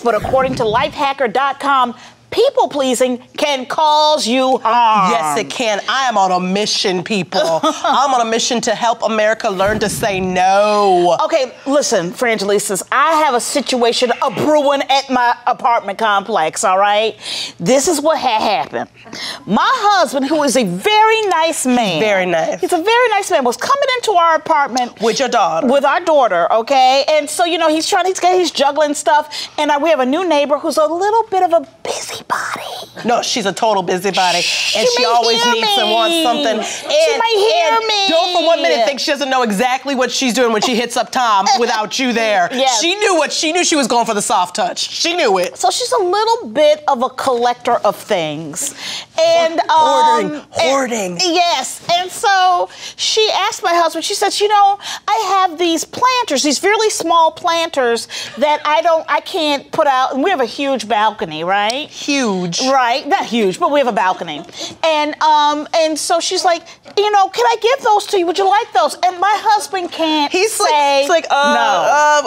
but according to lifehacker.com, people-pleasing can cause you harm. Yes, it can. I am on a mission, people. I'm on a mission to help America learn to say no. Okay, listen, Frangelistas, I have a situation brewing at my apartment complex, all right? This is what had happened. My husband, who is a very nice man. Very nice. He's a very nice man, was coming into our apartment. With your daughter. With our daughter, okay? And so, you know, he's juggling stuff, and we have a new neighbor who's a little bit of a busybody. No, she's a total busybody. And she always needs and wants something. She might hear me. Don't for 1 minute think she doesn't know exactly what she's doing when she hits up Tom without you there. Yes. She knew she was going for the soft touch. She knew it. So she's a little bit of a collector of things. And hoarding. Yes. And so she asked my husband, she says, you know, I have these planters, these really small planters that I can't put out. And we have a huge balcony, right? Huge. Right, not huge, but we have a balcony. And so she's like, you know, can I give those to you? Would you like those? And my husband can't say no. I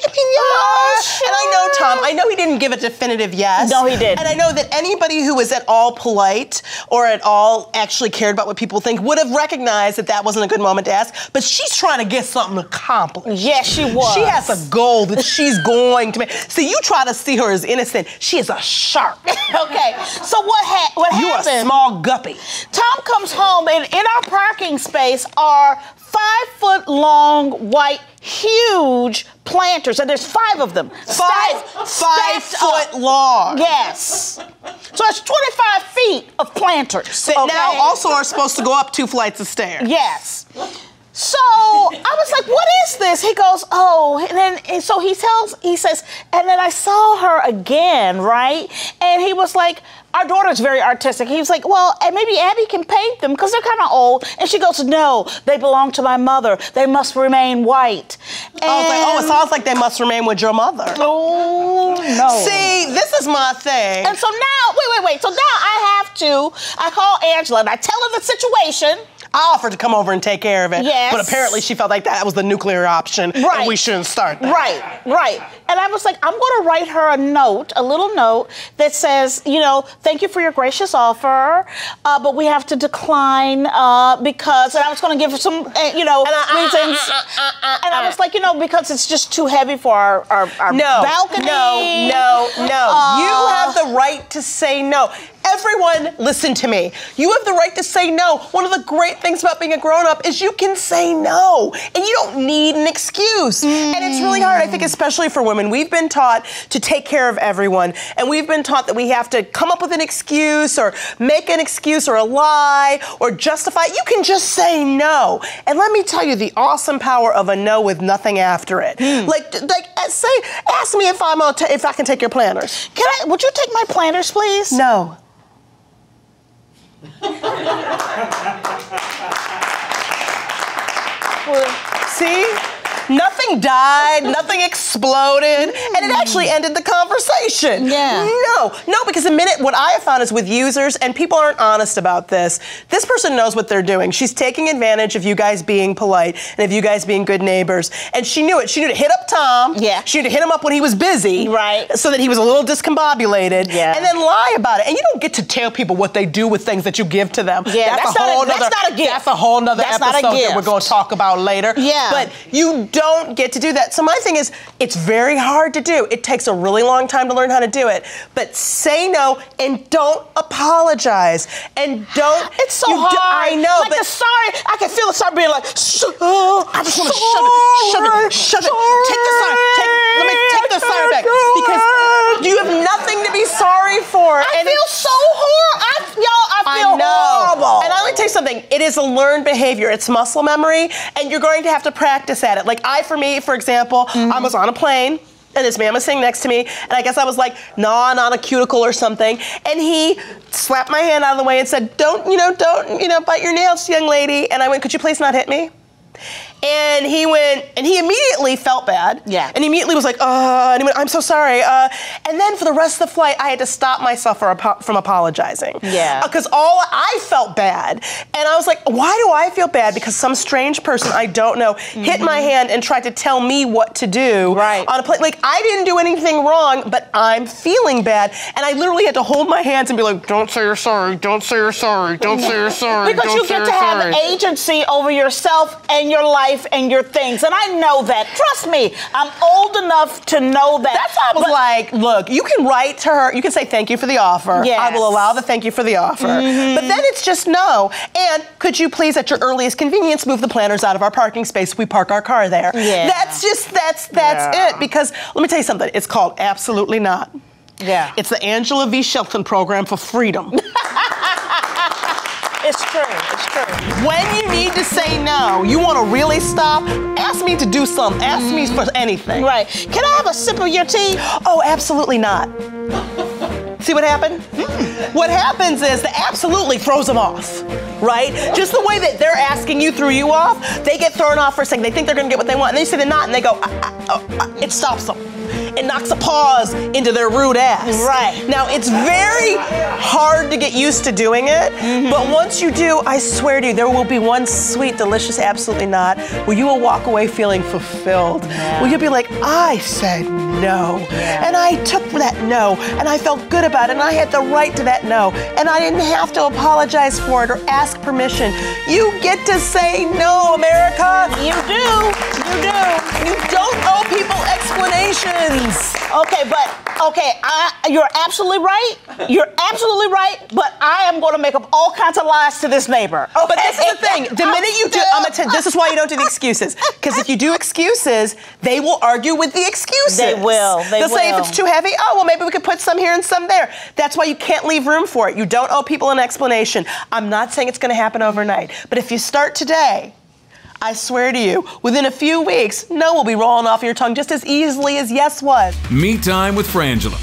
mean, yeah. Sure. And I know, Tom, I know he didn't give a definitive yes. No, he didn't. And I know that anybody who was at all polite or at all actually cared about what people think would have recognized that wasn't a good moment to ask. But she's trying to get something accomplished. Yes, she was. She has a goal that she's going to make. So you try to see her as innocent. She is a shark. Okay, so what happened? You're a small guppy. Tom comes home, and in our parking space are 5-foot-long, white, huge planters, and there's 5 of them. 5 foot long. Yes. So it's 25 feet of planters. That now also are supposed to go up 2 flights of stairs. Yes. So I was like, what is this? He goes, oh, and so he says, and then I saw her again, right? And he was like, our daughter's very artistic. He was like, well, and maybe Abby can paint them because they're kind of old. And she goes, no, they belong to my mother. They must remain white. And I was like, it sounds like they must remain with your mother. Oh, no. See, this is my thing. And so now, wait. So now I call Angela and I tell her the situation. I offered to come over and take care of it. Yes. But apparently she felt like that was the nuclear option. Right. And we shouldn't start that. Right. And I was like, I'm going to write her a little note that says, you know, thank you for your gracious offer, but we have to decline because, and I was going to give her some, reasons. And I was like, you know, because it's just too heavy for our balcony. No. You have the right to say no. Everyone, listen to me. You have the right to say no. One of the great things about being a grown-up is you can say no, and you don't need an excuse. And it's really hard, I think, especially for women. We've been taught to take care of everyone, and we've been taught that we have to come up with an excuse or make an excuse or a lie or justify it. You can just say no. And let me tell you the awesome power of a no with nothing after it. Ask me if I can take your planters. Would you take my planters, please? No. See? Nothing died, nothing exploded, and it actually ended the conversation. Yeah. No, because what I have found is with users, and people aren't honest about this person knows what they're doing. She's taking advantage of you guys being polite and of you guys being good neighbors. And she knew it. She knew to hit up Tom. Yeah. She knew to hit him up when he was busy. Right. So that he was a little discombobulated. Yeah. And then lie about it. And you don't get to tell people what they do with things that you give to them. Yeah, that's not a gift. That's a whole nother That's not a episode that gift. we're going to talk about later. Yeah. But you don't get to do that. So my thing is, it's very hard to do. It takes a really long time to learn how to do it. But say no and don't apologize. And don't. It's so hard. I know, like but the sorry, I can feel the sorry being like, I just want to shove it. Take the sorry. Let me take the sorry back. Because you have nothing to be sorry for. I feel so horrible. I feel horrible. And let me tell you something. It is a learned behavior. It's muscle memory, and you're going to have to practice at it. Like for example, I was on a plane, and this man was sitting next to me, and I guess I was like gnawing on a cuticle or something, and he slapped my hand out of the way and said, don't bite your nails, young lady. And I went, could you please not hit me? And he went, and he immediately felt bad. Yeah. And he immediately was like, and he went, I'm so sorry. And then for the rest of the flight, I had to stop myself from apologizing. Yeah. Because I felt bad. And I was like, why do I feel bad? Because some strange person I don't know hit my hand and tried to tell me what to do. Right. On a plane. Like, I didn't do anything wrong, but I'm feeling bad. And I literally had to hold my hands and be like, don't say you're sorry, don't say you're sorry, don't say you're sorry. Because you get to have agency over yourself and your life and your things. And I know that. Trust me, I'm old enough to know that. That's why I was like, look, you can write to her, you can say thank you for the offer. Yes. I will allow the thank you for the offer. But then it's just no. And could you please, at your earliest convenience, move the planters out of our parking space? We park our car there. Yeah. That's it. Because let me tell you something, it's called Absolutely Not. Yeah. It's the Angela V. Shelton program for freedom. It's true, it's true. When you need to say no, you want to really stop, ask me to do something. Ask me for anything. Right. Can I have a sip of your tea? Oh, absolutely not. See what happened? What happens is that absolutely throws them off, right? Just the way that they're asking you threw you off, they get thrown off for a second. They think they're gonna get what they want, and they say they're not, and they go, it stops them. It knocks a pause into their rude ass. Right. Now, it's very hard to get used to doing it, but once you do, I swear to you, there will be one sweet, delicious absolutely not, where you will walk away feeling fulfilled. Yeah. Where you'll be like, I said no, and I took that no, and I felt good about it, and I had the right to that no, and I didn't have to apologize for it or ask permission. You get to say no, America. You do. You do. You don't owe people explanations. You're absolutely right. You're absolutely right. But I am going to make up all kinds of lies to this neighbor. Okay? But this is the thing. The minute you do, this is why you don't do the excuses. Because if you do excuses, they will argue with the excuses. They will. They'll say if it's too heavy, oh, well, maybe we could put some here and some there. That's why you can't leave room for it. You don't owe people an explanation. I'm not saying it's going to happen overnight. But if you start today, I swear to you, within a few weeks, no will be rolling off your tongue just as easily as yes was. Me Time with Frangela.